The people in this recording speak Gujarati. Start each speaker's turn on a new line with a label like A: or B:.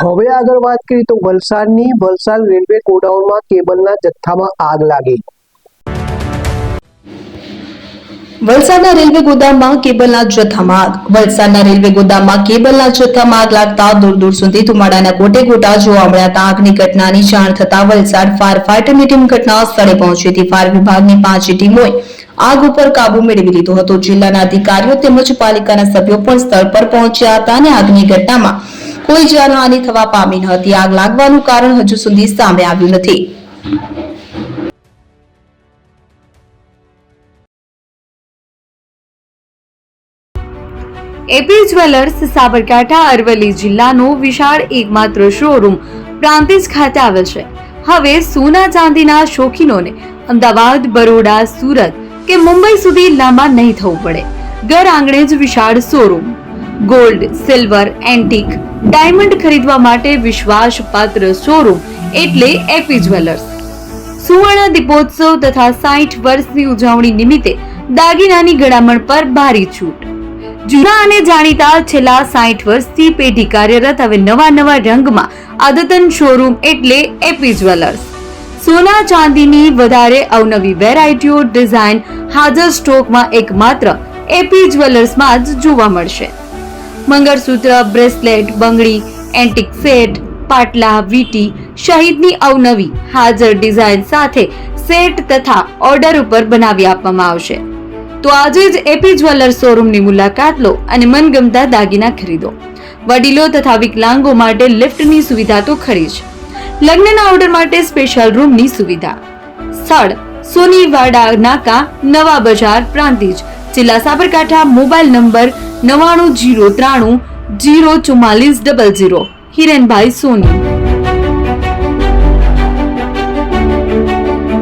A: હવે આગળ વાત કરીએ તો વલસાડની વલસાડ રેલવે ગોડાઉનમાં કેબલના જથ્થામાં આગ લાગી।
B: વલસાડના રેલવે ગોદામમાં કેબલના જથ્થામાં આગ। વલસાડના રેલવે ગોદામમાં કેબલના જથ્થામાં આગ લાગતા દૂર દૂર સુધી ધુમાડાના ગોટે ગોટા જોવા મળ્યા। આગની ઘટનાની જાણ થતા વલસાડ ફાયર ફાઈટરની ટીમ ઘટના સ્થળે પહોંચી હતી। ફાયર વિભાગની 5 ટીમોએ આગ ઉપર કાબુ મેળવી લીધો હતો। જિલ્લાના અધિકારીઓ તેમજ પાલિકાના સભ્યો પણ સ્થળ પર પહોંચ્યા હતા અને આગની ઘટનામાં કોઈ જાનહાનિ થવા પામી ન હતી। આગ લાગવાનું કારણ હજુ સુધી સામે આવ્યું નથી।
C: એપી જ્વેલર્સ સાબરકાંઠા અરવલ્લી જિલ્લાનો વિશાળ એકમાત્ર શોરૂમ પ્રાંતિજ ખાતે આવેલ છે। હવે સોના ચાંદીના શોખીનોને અમદાવાદ, બરોડા, સુરત કે મુંબઈ સુધી લાંબા નહીં થવું પડે। ઘર આંગણે જ વિશાળ showroom. Gold, silver, antique, diamond ખરીદવા માટે વિશ્વાસપાત્ર શોરૂમ એટલે એપી જ્વેલર્સ। સુવર્ણ દીપોત્સવ તથા 60 વર્ષની ઉજવણી નિમિત્તે દાગીનાની ગળામણ પર ભારી છૂટ। જૂના અને જાણીતા છેલ્લા 60 વર્ષથી પેઢી કાર્યરત હવે નવા રંગમાં અદ્યતન શોરૂમ એટલે એપી જ્વેલર્સ। સોના ચાંદીની વધારે અવનવી વેરાયટીઓ, ડિઝાઇન હાજર સ્ટોકમાં એકમાત્ર એપી જ્વેલર્સમાં જ જોવા મળશે। મંગળસૂત્ર, બ્રેસલેટ, બંગડી, એન્ટિક સેટ, પાટલા, વીટી સહિતની અવનવી હાજર ડિઝાઇન સાથે સેટ તથા ઓર્ડર ઉપર બનાવી આપવામાં આવશે। તો આજે જ એપી જ્વેલર્સ શોરૂમની મુલાકાત લો અને મનગમતા દાગીના ખરીદો। વડીલો તથા વિકલાંગો માટે લિફ્ટની સુવિધા તો ખરી જ। લગ્નના ઓર્ડર માટે સ્પેશિયલ રૂમની સુવિધા। સ્થળ સોનીવાડા નાકા, નવા બજાર, પ્રાંતિજ, જિલ્લા સાબરકાંઠા। Mobile number 9903004400। હિરેનભાઈ સોની।